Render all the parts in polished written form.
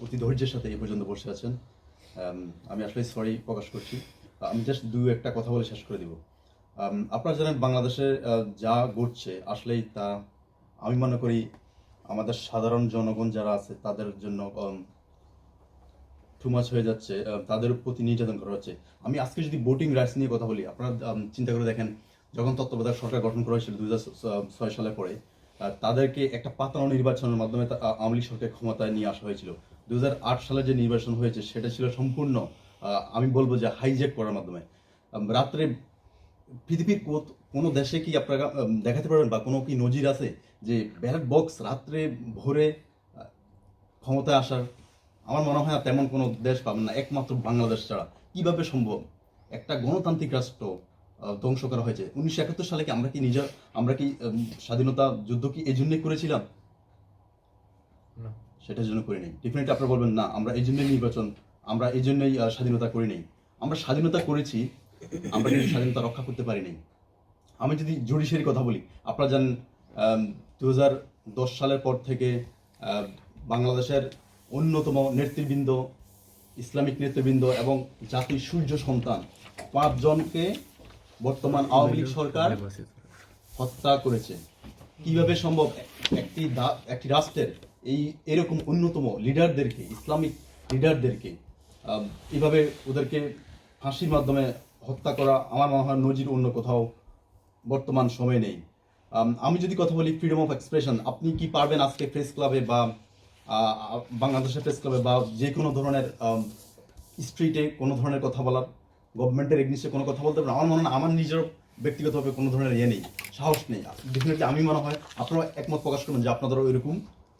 অতি ধৈর্যের সাথে এই পর্যন্ত বসে আছেন। আমি আসলে সরি প্রকাশ করছি। আমি জাস্ট একটা কথা বলে শেষ করে দিব। আপনারা জানেন বাংলাদেশে যা ঘটছে আসলেই তা আমি মনে করি আমাদের সাধারণ জনগণ যারা আছে তাদের জন্য টু মাচ হয়ে যাচ্ছে, তাদের প্রতি নির্যাতন করা হচ্ছে। আমি আজকে যদি ভোটিং রাইটস নিয়ে কথা বলি, আপনারা চিন্তা করে দেখেন, যখন তত্ত্বাবধায়ক সরকার গঠন করা হয়েছিল 2006 সালে পরে, তাদেরকে একটা পাতানো নির্বাচনের মাধ্যমে আওয়ামী লীগ সরকার ক্ষমতায় নিয়ে আসা হয়েছিল। 2008 সালে যে নির্বাচন হয়েছে সেটা ছিল সম্পূর্ণ আমি বলবো যে হাইজ্যাক করার মাধ্যমে। রাত্রে পৃথিবীর কোনো দেশে কি আপনারা দেখাতে পারবেন বা কোনো কি নজির আছে যে ব্যালট বক্স রাত্রে ভোরে ক্ষমতায় আসার? আমার মনে হয় না তেমন কোনো দেশ পাবেন না, একমাত্র বাংলাদেশ ছাড়া। কিভাবে সম্ভব? একটা গণতান্ত্রিক রাষ্ট্র ধ্বংস করা হয়েছে। 1971 সালে কি আমরা কি স্বাধীনতা যুদ্ধ কি এই জন্যই করেছিলাম? সেটার জন্য করি নাই। ডেফিনেটলি আপনারা বলবেন না আমরা এই জন্যই আমরা এই জন্যই স্বাধীনতা করি নাই। আমরা স্বাধীনতা করেছি, আমরা কিন্তু স্বাধীনতা রক্ষা করতে পারি নাই। আমি যদি জুডিশিয়ারি কথা বলি, আপনারা জানেন 2010 সালের পর থেকে বাংলাদেশের অন্যতম নেতৃবৃন্দ, ইসলামিক নেতৃবৃন্দ এবং জাতির সূর্য সন্তান 5 জনকে বর্তমান আওয়ামী লীগ সরকার হত্যা করেছে। কিভাবে সম্ভব একটি রাষ্ট্রের এরকম অন্যতম লিডারদেরকে, ইসলামিক লিডারদেরকে এইভাবে ওদেরকে ফাঁসির মাধ্যমে হত্যা করা? আমার মনে হয় নজির অন্য কোথাও বর্তমান সময় নেই। আমি যদি কথা বলি ফ্রিডম অফ এক্সপ্রেশন, আপনি কি পারবেন আজকে প্রেস ক্লাবে বা বাংলাদেশের প্রেস ক্লাবে বা যে কোনো ধরনের স্ট্রিটে কোনো ধরনের কথা বলার, গভর্নমেন্টের এগনিস্টে কোনো কথা বলতে পারবেন? আমার মনে হয় আমার নিজের ব্যক্তিগতভাবে কোনো ধরনের নেই, সাহস নেই। ডেফিনেটলি আমি মনে হয় আপনারা একমত প্রকাশ করবেন যে আপনাদেরও এরকম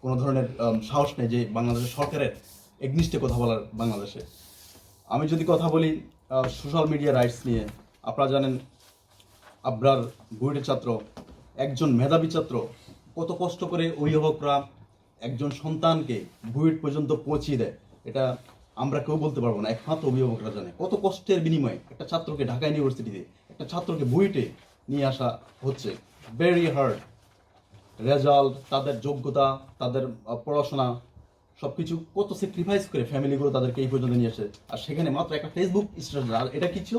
কোনো ধরনের সাহস নেই যে বাংলাদেশের সরকারের এগনিস্টে কথা বলার বাংলাদেশে। আমি যদি কথা বলি সোশ্যাল মিডিয়া রাইটস নিয়ে, আপনারা জানেন আবরার বুয়েটের ছাত্র, একজন মেধাবী ছাত্র, কত কষ্ট করে অভিভাবকরা একজন সন্তানকে বুয়েট পর্যন্ত পৌঁছিয়ে দেয়, এটা আমরা কেউ বলতে পারবো না, একমাত্র অভিভাবকরা জানে। কত কষ্টের বিনিময়ে একটা ছাত্রকে ঢাকা ইউনিভার্সিটিতে, একটা ছাত্রকে বুয়েটে নিয়ে আসা হচ্ছে। ভেরি হার্ড রেজাল্ট, তাদের যোগ্যতা, তাদের পড়াশোনা সবকিছু কত স্যাক্রিফাইস করে ফ্যামিলিগুলো তাদেরকে এই পর্যন্ত নিয়ে আসে। আর সেখানে মাত্র একটা ফেসবুক স্ট্যাটাস, আর এটা কিছু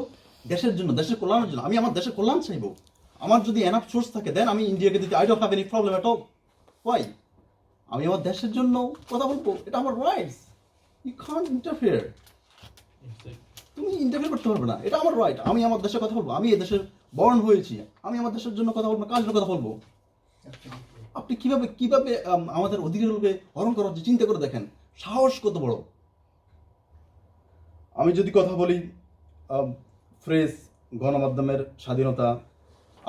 দেশের জন্য, দেশের কল্যাণের জন্য। আমি আমার দেশের কল্যাণ চাইবো। আমার যদি এনাফ সোর্স থাকে দেন আমি ইন্ডিয়াকে দিতে, I don't have any problem at all. Why? আমি আমার দেশের জন্য কথা বলবো, এটা আমার রাইটস। You can't interfere. তুমি ইন্টারফেয়ার করতে পারবে না, এটা আমার রাইট। আমি আমার দেশের কথা বলবো, আমি এই দেশের বর্ন হয়েছি, আমি আমার দেশের জন্য কথা বলবো, কার জন্য কথা বলবো? আপনি কিভাবে কিভাবে আমাদের অধিকারগুলোকে হরণ করা হচ্ছে চিন্তা করে দেখেন, সাহস কত বড়। আমি যদি কথা বলি ফ্রেস গণমাধ্যমের স্বাধীনতা,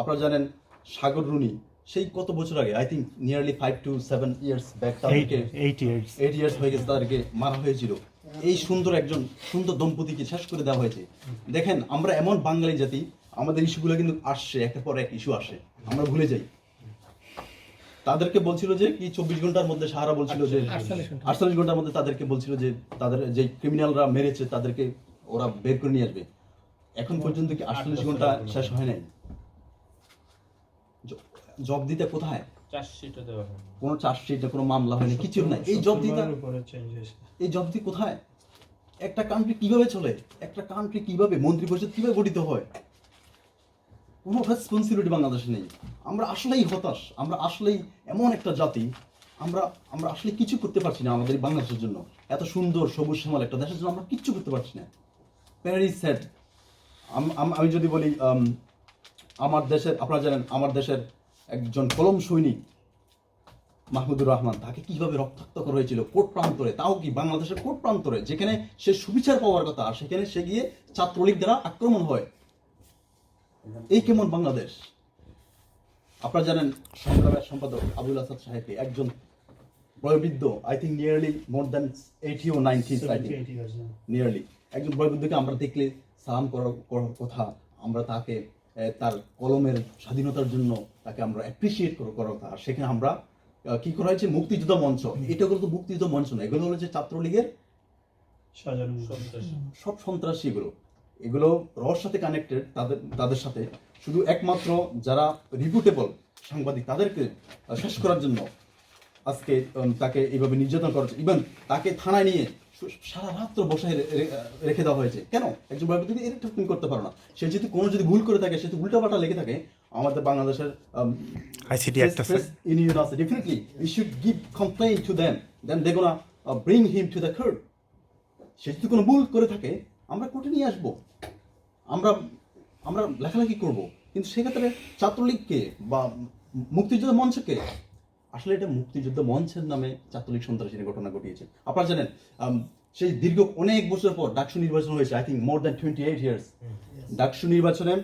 আপনারা জানেন সাগর রুনি সেই কত বছর আগে, I think nearly 5 to 7 years back, তাদেরকে 8 years হয়ে গেছে, তাদেরকে মারা হয়েছিল। এই একজন সুন্দর দম্পতিকে শেষ করে দেওয়া হয়েছে। দেখেন আমরা এমন বাঙালি জাতি, আমাদের ইস্যুগুলো কিন্তু আসছে, একের পর এক ইস্যু আসে, আমরা ভুলে যাই। তাদেরকে বলছিল যে কি 24 ঘন্টার মধ্যে, সাহারা বলছিল যে 48 ঘন্টার মধ্যে তাদেরকে বলছিল যে তাদের যে ক্রিমিনালরা মেরেছে তাদেরকে ওরা বের করে নিয়ে আসবে। এখন পর্যন্ত কি 48 ঘন্টা শেষ হয় নাই? জব দিতে কোথায়? কোনো চার্জশিট, কোনো মামলা হয়নি, কিছু নাই। এই জব দিতে কোথায়? একটা কান্ট্রি কিভাবে চলে? একটা কান্ট্রি কিভাবে, মন্ত্রী পরিষদ কিভাবে গঠিত হয়? কোনো রেসপন্সিবিলিটি বাংলাদেশে নেই। আমরা আসলেই হতাশ, আমরা আসলেই এমন একটা জাতি, আমরা আমরা আসলে কিছু করতে পারছি না আমাদের বাংলাদেশের জন্য। এত সুন্দর সবুজ শ্যামল একটা দেশের জন্য আমরা কিচ্ছু করতে পারছি না। Very sad. আমি যদি বলি আমার দেশের, আপনারা জানেন আমার দেশের একজন কলম সৈনিক মাহমুদুর রহমান, তাকে কিভাবে রক্তাক্ত করা হয়েছিল কোর্ট প্রান্তরে, তাও কি বাংলাদেশের কোর্ট প্রান্তরে, যেখানে সে সুবিচার পাওয়ার কথা, আর সেখানে সে গিয়ে ছাত্রলীগ দ্বারা আক্রমণ হয়। এই কেমন বাংলাদেশ? আপনারা জানেন সংগ্রামের সম্পাদক আবুল আসাদ সাহেবকে, একজন বয়োবৃদ্ধ, I think nearly more than 80 or 90, nearly একজন বয়োবৃদ্ধকে আমরা দেখলে সালাম করার কথা, আমরা তাকে তার কলমের স্বাধীনতার জন্য তাকে আমরা অ্যাপ্রিসিয়েট করার কথা। আর সেখানে আমরা কি করা হয়েছে, মুক্তিযোদ্ধা মঞ্চ। এটা হলো তো মুক্তিযোদ্ধা মঞ্চ না, এগুলো হলো যে ছাত্রলীগের সব সন্ত্রাসী। এগুলো রহস্যের সাথে কানেক্টেড, তাদের সাথে শুধু একমাত্র যারা রিপুটেবল সাংবাদিক তাদেরকে শেষ করার জন্য আজকে তাকে এইভাবে নির্যাতন করা হচ্ছে, ইভেন তাকে থানায় নিয়ে সারা রাত্র বসায় রেখে দেওয়া হয়েছে। কেন? একজন ভাবে তুমি এটা তুমি করতে পারো না। সে যদি কোনো যদি ভুল করে থাকে, সে যদি উল্টাপাল্টা লেগে থাকে, আমাদের বাংলাদেশের আইসিটি একটা ইউনিয়ন আছে, definitely we should give complain to them, then they gonna bring him to the court. সে যদি কোনো ভুল করে থাকে, আমরা কোর্টে নিয়ে আসবো, আমরা আমরা লেখালেখি করব। কিন্তু সেক্ষেত্রে ছাত্রলীগকে বা মুক্তিযুদ্ধ মঞ্চকে, আসলে এটা মুক্তিযুদ্ধ মঞ্চের নামে ছাত্রলীগ সন্ত্রাসী ঘটনা ঘটিয়েছে। আপনারা জানেন সেই দীর্ঘ অনেক বছর পর ডাকসু নির্বাচন হয়েছে, I think more than 28 years. DUCSU নির্বাচনে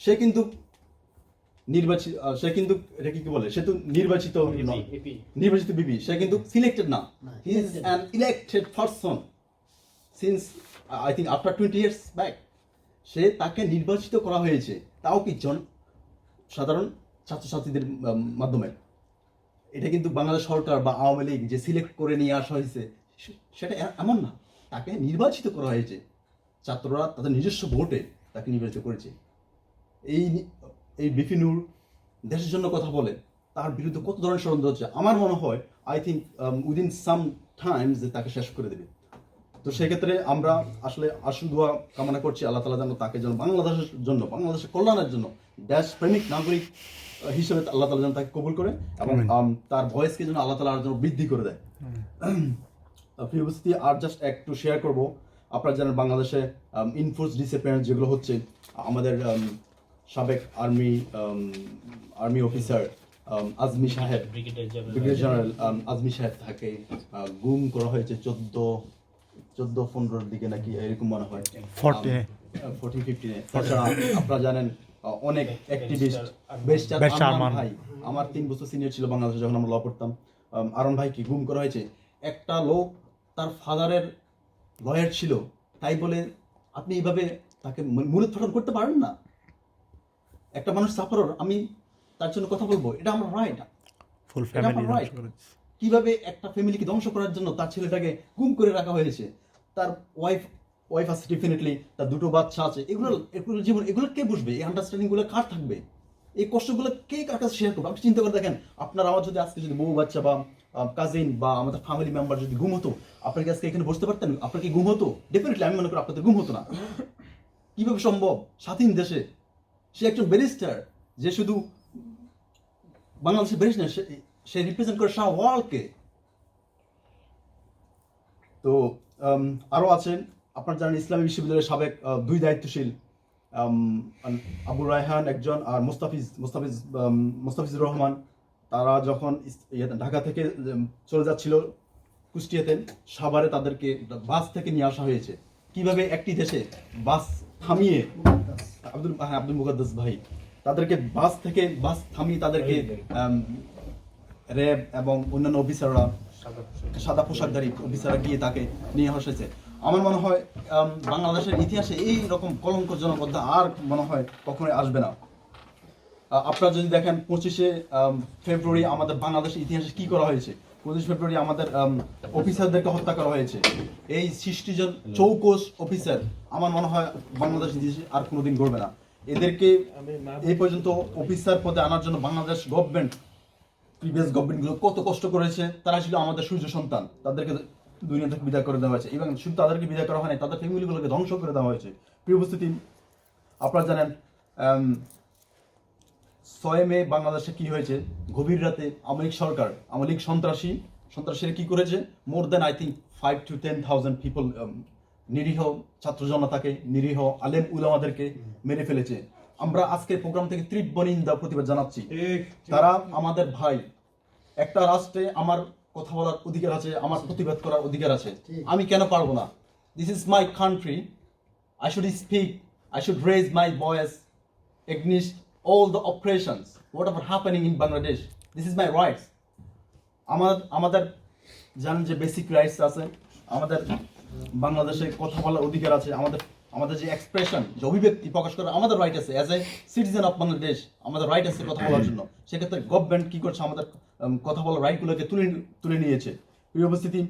সে কিন্তু সে কিন্তু এটা কি বলে, সে তো নির্বাচিত বিপি, সে কিন্তু সিলেক্টেড না, he is an elected person since I think after 20 years back. তাকে নির্বাচিত করা হয়েছে, তাও কি সাধারণ ছাত্রছাত্রীদের মাধ্যমে। এটা কিন্তু বাংলাদেশ সরকার বা আওয়ামী লীগ যে সিলেক্ট করে নিয়ে আসা হয়েছে সেটা এমন না, তাকে নির্বাচিত করা হয়েছে। ছাত্ররা তাদের নিজস্ব ভোটে তাকে নির্বাচিত করেছে। এই বিপিনুর দেশের জন্য কথা বলে, তার বিরুদ্ধে কত ধরনের ষড়যন্ত্র হচ্ছে। আমার মনে হয় I think within some Times যে তাকে শেষ করে দেবে। তো সেক্ষেত্রে আমরা আসলে আশু দোয়া কামনা করছি আল্লাহ তাআলা যেন তাকে যেন বাংলাদেশের জন্য, বাংলাদেশের কল্যাণের জন্য দেশপ্রেমিক নাগরিক হিসেবে আল্লাহ তাআলা যেন তাকে কবুল করে এবং তার ভয়েসকে যেন আল্লাহ তাআলা যেন বৃদ্ধি করে দেয়। প্রিয় উপস্থিতি, আর জাস্ট একটু শেয়ার করব, আপনারা জানেন বাংলাদেশে ইনফোর্স ডিসঅ্যাপিয়ারেন্স যেগুলো হচ্ছে, আমাদের সাবেক আর্মি অফিসার আজমি সাহেব, ব্রিগেডিয়ার জেনারেল আজমি সাহেব, তাকে গুম করা হয়েছে 14-15 দিকে নাকি, এরকম মনে হয় 14-15। তাছাড়া আপনারা জানেন অনেক অ্যাক্টিভিস্ট, বেশ আরমান ভাই, আমার 3 বছর সিনিয়র ছিল বাংলাদেশে যখন আমরা ল পড়তাম, আরমান ভাইকে গুম করা হয়েছে। একটা লোক তার ফাদারের লয়ার ছিল, তাই বলে আপনি এইভাবে তাকে মূলোৎপাটন করতে পারেন না। একটা মানুষ সাফারর, আমি তার জন্য কথা বলবো, এটা আমার রাইট, ফুল ফ্যামিলি রাইট। কিভাবে একটা ফ্যামিলিকে ধ্বংস করার জন্য তার ছেলেটাকে গুম করে রাখা হয়েছে, তার ওয়াইফ আছে ডেফিনেটলি, তার 2টো বাচ্চা আছে, এগুলো জীবন, এগুলো কে বুঝবে? এই আন্ডারস্ট্যান্ডিং গুলো কার থাকবে? এই কষ্টগুলো কে কার কাছে শেয়ার করবে? আপনি চিন্তা করে দেখেন, আপনার আমার যদি আজকে যদি বউ বাচ্চা বা কাজিন বা আমাদের ফ্যামিলি মেম্বার যদি গুম হতো, আপনার কি আজকে এখানে বসতে পারতেন? আপনার কি গুম হতো? ডেফিনেটলি আমি মনে করি আপনাদের গুম হতো না। কিভাবে সম্ভব স্বাধীন দেশে? সে একজন ব্যারিস্টার, যে শুধু বাংলাদেশের ব্যারিস্টার, সে রিপ্রেজেন্ট করে সারা ওয়ার্ল্ডকে। তো আরো আছেন, আপনার জানেন ইসলামী বিশ্ববিদ্যালয়ের সাবেক 2 দায়িত্বশীল, আবু রায়হান একজন, আর মোস্তাফিজুর রহমান। তারা যখন ঢাকা থেকে চলে যাচ্ছিল কুষ্টিয়াতে, সাভারে তাদেরকে বাস থেকে নিয়ে আসা হয়েছে। কিভাবে একটি দেশে বাস থামিয়ে, আব্দুল মুকাদ্দাস ভাই, তাদেরকে বাস থামিয়ে তাদেরকে র্যাব এবং অন্যান্য অফিসাররা, সাদা পোশাকধারী অফিসাররা গিয়ে তাকে নিয়ে আসেছে। আমার মনে হয় বাংলাদেশের ইতিহাসে এই রকম কলঙ্কজনক অধ্যায় আর মনে হয় কখনোই আসবে না। আপনারা যদি দেখেন 25শে ফেব্রুয়ারি আমাদের বাংলাদেশের ইতিহাসে কি করা হয়েছে, 25 ফেব্রুয়ারি আমাদের অফিসারদেরকে হত্যা করা হয়েছে। এই 60 জন চৌকস অফিসার, আমার মনে হয় বাংলাদেশের ইতিহাসে আর কোনোদিন ঘটবে না। এদেরকে এই পর্যন্ত অফিসার পদে আনার জন্য বাংলাদেশ গভর্নমেন্ট, প্রিভিয়াস গভর্নমেন্টগুলো কত কষ্ট করেছে। তারা ছিল আমাদের সূর্য সন্তান, তাদেরকে দুনিয়া থেকে বিদায় করে দেওয়া হয়েছে, এবং শুধু তাদেরকে বিদায় করা হয়নি, তাদের ফ্যামিলিগুলোকে ধ্বংস করে দেওয়া হয়েছে। প্রিয় উপস্থিতি, আপনারা জানেন 6 মে বাংলাদেশে কি হয়েছে? গভীর রাতে আওয়ামী লীগ সন্ত্রাসীরা কি করেছে? More then I think 5 to 10,000 people, নিরীহ ছাত্র জনতাকে, নিরীহ আলেম উলামাদেরকে মেরে ফেলেছে। আমরা আজকে প্রোগ্রাম থেকে তীব্র নিন্দা প্রতিবাদ জানাচ্ছি। তারা আমাদের ভাই। একটা রাষ্ট্রে আমার কথা বলার অধিকার আছে, আমার প্রতিবাদ করার অধিকার আছে। আমি কেন পারবো না? This is my country, I should speak, I should raise my voice against all the oppressions, whatever happening in Bangladesh. This is my rights. আমাদের জানেন যে বেসিক রাইটস আছে, আমাদের বাংলাদেশে কথা বলার অধিকার আছে, আমাদের যে এক্সপ্রেশন, যে অভিব্যক্তি প্রকাশ করার আমাদের রাইট আছে। As a citizen of Bangladesh আমাদের রাইট আছে কথা বলার জন্য। সেক্ষেত্রে গভর্নমেন্ট কি করছে? আমাদের কথা বলার রাইটগুলোকে তুলে নিয়েছে। প্রিয় উপস্থিতি,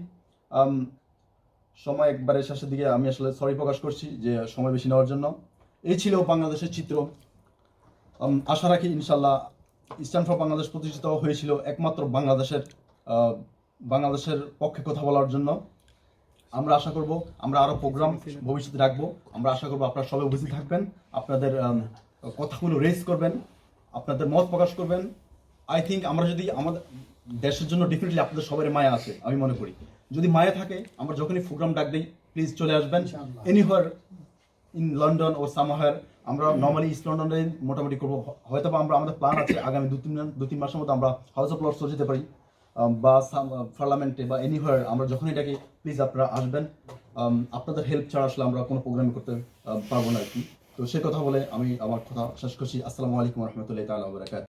সময় একবারে শেষের দিকে, আমি আসলে সরি প্রকাশ করছি যে সময় বেশি নেওয়ার জন্য। এই ছিল বাংলাদেশের চিত্র। আশা রাখি ইনশাল্লাহ স্ট্যান্ড ফর বাংলাদেশ প্রতিষ্ঠিত হয়েছিল একমাত্র বাংলাদেশের পক্ষে কথা বলার জন্য। আমরা আশা করব আমরা আরো প্রোগ্রাম ভবিষ্যতে রাখবো। আমরা আশা করব আপনারা সবাই উপস্থিত থাকবেন, আপনাদের কথাগুলো রেজ করবেন, আপনাদের মত প্রকাশ করবেন। আই থিঙ্ক আমরা যদি আমাদের দেশের জন্য ডেফিনেটলি আপনাদের সবারই মায়া আছে, আমি মনে করি। যদি মায়া থাকে, আমরা যখনই প্রোগ্রাম ডাক দিই প্লিজ চলে আসবেন, anywhere in London or somewhere. আমরা নর্মালি ইস্ট লন্ডনে মোটামুটি করবো, হয়তো বা আমরা আমাদের প্ল্যান আছে আগামী 2-3 মাসের মধ্যে আমরা হাউস অফ লর্ডস যেতে পারি, বা পার্লামেন্টে বা এনিহোয়ার। আমরা যখনই ডাকি প্লিজ আপনারা আসবেন। আপনাদের হেল্প ছাড়া আসলে আমরা কোনো প্রোগ্রাম করতে পারবো না আর কি। তো সে কথা বলে আমি আমার কথা শেষ করছি। আসসালামু আলাইকুম রহমতুল্লাহ তাআলা ওয়া বারাকাতুহু।